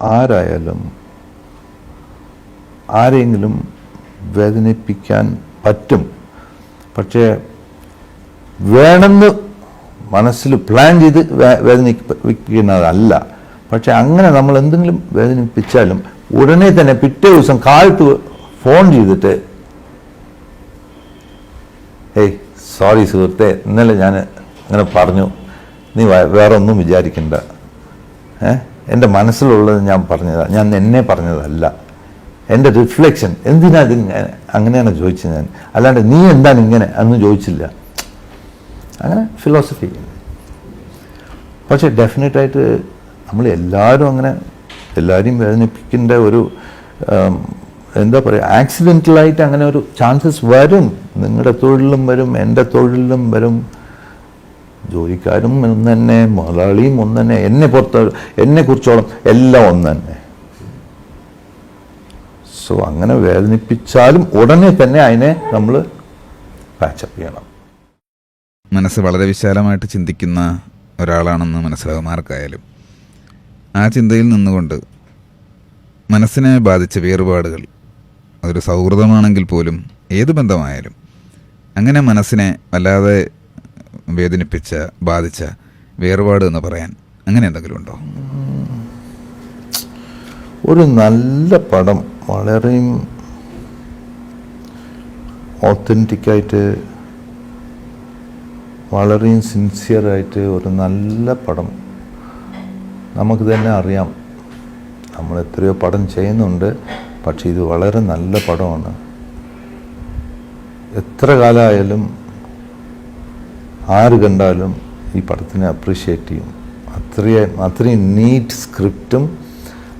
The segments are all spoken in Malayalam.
ആരായാലും ആരെങ്കിലും വേദനിപ്പിക്കാൻ പറ്റും. പക്ഷേ വേണമെന്ന് മനസ്സിൽ പ്ലാൻ ചെയ്ത് വേദനിപ്പിക്കുന്നതല്ല. പക്ഷെ അങ്ങനെ നമ്മൾ എന്തെങ്കിലും വേദനിപ്പിച്ചാലും ഉടനെ തന്നെ പിറ്റേ ദിവസം കാലത്ത് ഫോൺ ചെയ്തിട്ട് ഏയ് സോറി സുഹൃത്തെ, ഇന്നലെ ഞാൻ അങ്ങനെ പറഞ്ഞു, നീ വേറെ ഒന്നും വിചാരിക്കണ്ട, എൻ്റെ മനസ്സിലുള്ളത് ഞാൻ പറഞ്ഞതാണ്, ഞാൻ എന്നെ പറഞ്ഞതല്ല, എൻ്റെ റിഫ്ലക്ഷൻ. എന്തിനാ ഇതിങ്ങനെ അങ്ങനെയാണ് ചോദിച്ചത് ഞാൻ, അല്ലാണ്ട് നീ എന്താണ് ഇങ്ങനെ അന്ന് ചോദിച്ചില്ല. അങ്ങനെ ഫിലോസഫി. പക്ഷെ ഡെഫിനറ്റായിട്ട് നമ്മൾ എല്ലാവരും അങ്ങനെ എല്ലാവരെയും വേദനിപ്പിക്കേണ്ട ഒരു എന്താ പറയുക, ആക്സിഡൻ്റലായിട്ട് അങ്ങനെ ഒരു ചാൻസസ് വരും. നിങ്ങളുടെ തൊഴിലിലും വരും, എൻ്റെ തൊഴിലിലും വരും. ജോലിക്കാരും ഒന്ന് തന്നെ, മുതലാളിയും ഒന്ന് തന്നെ, എന്നെക്കുറിച്ചോളം എല്ലാം ഒന്ന് തന്നെ. സോ അങ്ങനെ വേദനിപ്പിച്ചാലും ഉടനെ തന്നെ അതിനെ നമ്മൾ പാച്ചപ്പ് ചെയ്യണം. മനസ്സ് വളരെ വിശാലമായിട്ട് ചിന്തിക്കുന്ന ഒരാളാണെന്ന് മനസ്സിലാകും ആർക്കായാലും. ആ ചിന്തയിൽ നിന്നുകൊണ്ട് മനസ്സിനെ ബാധിച്ച വേറുപാടുകൾ, അതൊരു സൗഹൃദമാണെങ്കിൽ പോലും ഏത് ബന്ധമായാലും, അങ്ങനെ മനസ്സിനെ വല്ലാതെ വേദനിപ്പിച്ച ബാധിച്ച വേറുപാട് എന്ന് പറയാൻ അങ്ങനെ എന്തെങ്കിലും ഉണ്ടോ? ഒരു നല്ല പടം, വളരെയും ഓത്തൻറ്റിക്കായിട്ട്, വളരെയും സിൻസിയറായിട്ട് ഒരു നല്ല പടം, നമുക്ക് തന്നെ അറിയാം. നമ്മൾ എത്രയോ പടം ചെയ്യുന്നുണ്ട്, പക്ഷെ ഇത് വളരെ നല്ല പടമാണ്. എത്ര കാലമായാലും ആര് കണ്ടാലും ഈ പടത്തിനെ അപ്രീഷിയേറ്റ് ചെയ്യും. അത്രയും നീറ്റ് സ്ക്രിപ്റ്റും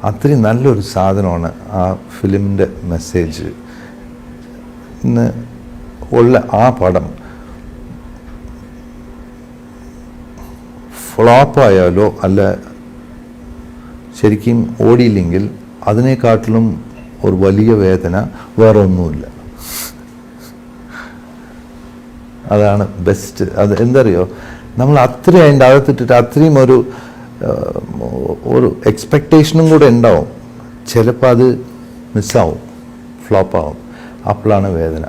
അത്രയും നല്ലൊരു സാധനമാണ് ആ ഫിലിമിൻ്റെ മെസ്സേജ്. ഇന്ന് ഉള്ള ആ പടം ഫ്ലോപ്പായാലോ അല്ല ശരിക്കും ഓടിയില്ലെങ്കിൽ അതിനെക്കാട്ടിലും ഒരു വലിയ വേദന വേറെ ഒന്നുമില്ല. അതാണ് ബെസ്റ്റ്. അത് എന്തറിയോ, നമ്മൾ അത്രയും അതിൻ്റെ അകത്തിട്ടിട്ട് അത്രയും ഒരു എക്സ്പെക്റ്റേഷനും കൂടെ ഉണ്ടാവും. ചിലപ്പോൾ അത് മിസ്സാവും, ഫ്ലോപ്പാവും. അപ്പോഴാണ് വേദന.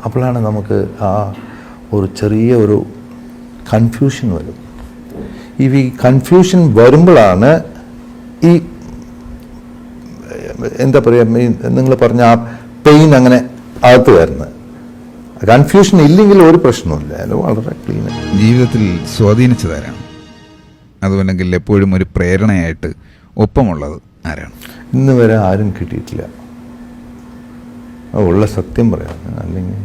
അപ്പോഴാണ് നമുക്ക് ആ ഒരു ചെറിയ ഒരു കൺഫ്യൂഷൻ വരും. ഈ കൺഫ്യൂഷൻ വരുമ്പോഴാണ് ഈ എന്താ പറയുക, നിങ്ങൾ പറഞ്ഞ ആ പെയിൻ അങ്ങനെ അകത്ത് വരുന്നത്. കൺഫ്യൂഷൻ ഇല്ലെങ്കിൽ ഒരു പ്രശ്നമില്ല, അത് വളരെ ക്ലീൻ. ജീവിതത്തിൽ സ്വാധീനിച്ചതാരാണ്? അതുമല്ലെങ്കിൽ എപ്പോഴും ഒരു പ്രേരണയായിട്ട് ഒപ്പമുള്ളത് ആരാണ്? ഇന്ന് വരെ ആരും കിട്ടിയിട്ടില്ല. ഉള്ള സത്യം പറയാം. അല്ലെങ്കിൽ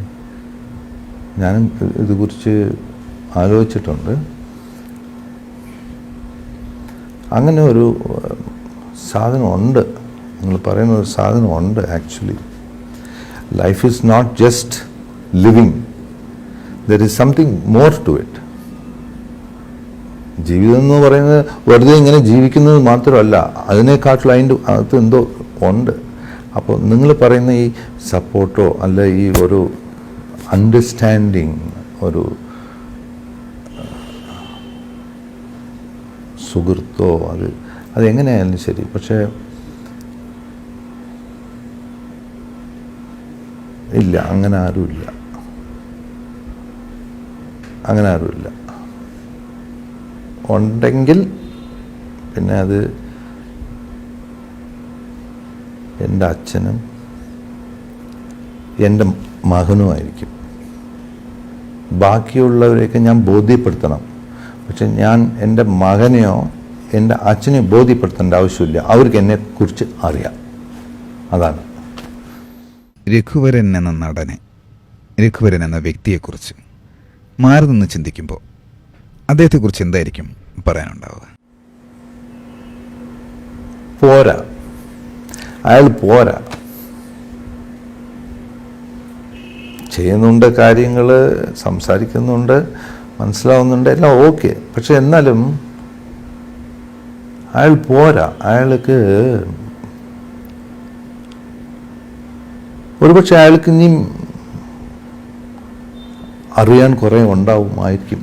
ഞാനും ഇതുകുറിച്ച് ആലോചിച്ചിട്ടുണ്ട്. അങ്ങനെ ഒരു സാധനമുണ്ട്, നിങ്ങൾ പറയുന്ന ഒരു സാധനമുണ്ട്. Actually life is not just living, there is something more to it. ജീവിതം എന്ന് പറയുന്നത് വെറുതെ ഇങ്ങനെ ജീവിക്കുന്നത് മാത്രമല്ല, അതിനെക്കാട്ടിലും അതിൻ്റെ അകത്ത് എന്തോ ഉണ്ട്. അപ്പോൾ നിങ്ങൾ പറയുന്ന ഈ സപ്പോർട്ടോ അല്ല ഈ ഒരു അണ്ടർസ്റ്റാൻഡിങ്, ഒരു സുഹൃത്തോ, അതെങ്ങനെയായാലും ശരി. പക്ഷേ ഇല്ല, അങ്ങനെ ആരുമില്ല. ഉണ്ടെങ്കിൽ പിന്നെ അത് എൻ്റെ അച്ഛനും എൻ്റെ മകനുമായിരിക്കും. ബാക്കിയുള്ളവരെയൊക്കെ ഞാൻ ബോധ്യപ്പെടുത്തണം. പക്ഷെ ഞാൻ എൻ്റെ മകനെയോ എൻ്റെ അച്ഛനെയോ ബോധ്യപ്പെടുത്തേണ്ട ആവശ്യമില്ല. അവർക്ക് എന്നെക്കുറിച്ച് അറിയാം. അതാണ്. രഘുവരൻ എന്ന നടനെ, രഘുവരൻ എന്ന വ്യക്തിയെക്കുറിച്ച് മാറി നിന്ന് ചിന്തിക്കുമ്പോൾ അദ്ദേഹത്തെക്കുറിച്ച് എന്തായിരിക്കും പറയാനുണ്ടാവുക? പോരാ, അയാൾ പോരാ. ചെയ്യുന്നുണ്ട്, കാര്യങ്ങൾ സംസാരിക്കുന്നുണ്ട്, മനസ്സിലാവുന്നുണ്ട്, എല്ലാം ഓക്കെ. പക്ഷെ എന്നാലും അയാൾ പോരാ. അയാൾക്ക് ഒരുപക്ഷെ അയാൾക്ക് ഇനിയും അറിയാൻ കുറേ ഉണ്ടാവുമായിരിക്കും.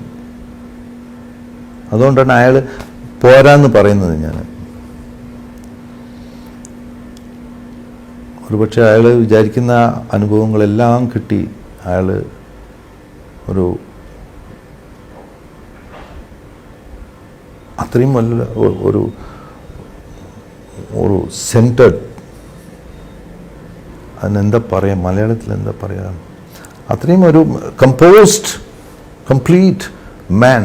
അതുകൊണ്ടാണ് അയാൾ പോരാന്ന് പറയുന്നത്. ഞാൻ ഒരുപക്ഷെ അയാൾ വിചാരിക്കുന്ന അനുഭവങ്ങളെല്ലാം കിട്ടി അയാൾ ഒരു അത്രയും നല്ല ഒരു ഒരു സെൻറ്റേഡ്, അതിനെന്താ പറയുക, മലയാളത്തിൽ എന്താ പറയുക, അത്രയും ഒരു കമ്പോസ്ഡ് കംപ്ലീറ്റ് മാൻ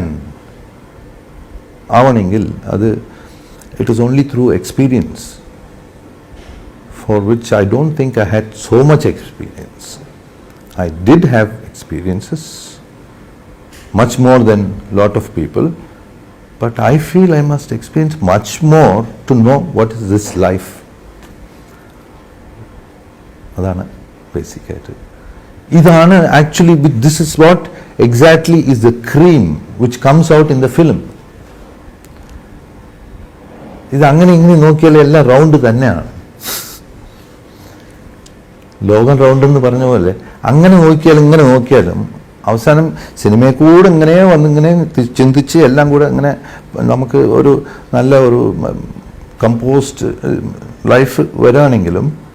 ആവണമെങ്കിൽ അത് it is only through experience, for which I don't think I had so much experience. I did have experiences, much more than lot of people, but I feel I must experience much more to know what is this life. അതാണ് ബേസിക്കായിട്ട്. ഇതാണ് actually, this is what exactly is the cream which comes out in the film. ഇത് അങ്ങനെ ഇങ്ങനെ നോക്കിയാൽ എല്ലാം റൗണ്ട് തന്നെയാണ്. ലോകം റൗണ്ട് എന്ന് പറഞ്ഞ പോലെ അങ്ങനെ നോക്കിയാലും ഇങ്ങനെ നോക്കിയാലും അവസാനം സിനിമയെ കൂടെ ഇങ്ങനെ വന്നിങ്ങനെ ചിന്തിച്ച് എല്ലാം കൂടെ ഇങ്ങനെ നമുക്ക് ഒരു നല്ല ഒരു കമ്പോസ്റ്റ് ലൈഫ് വരാണെങ്കിലും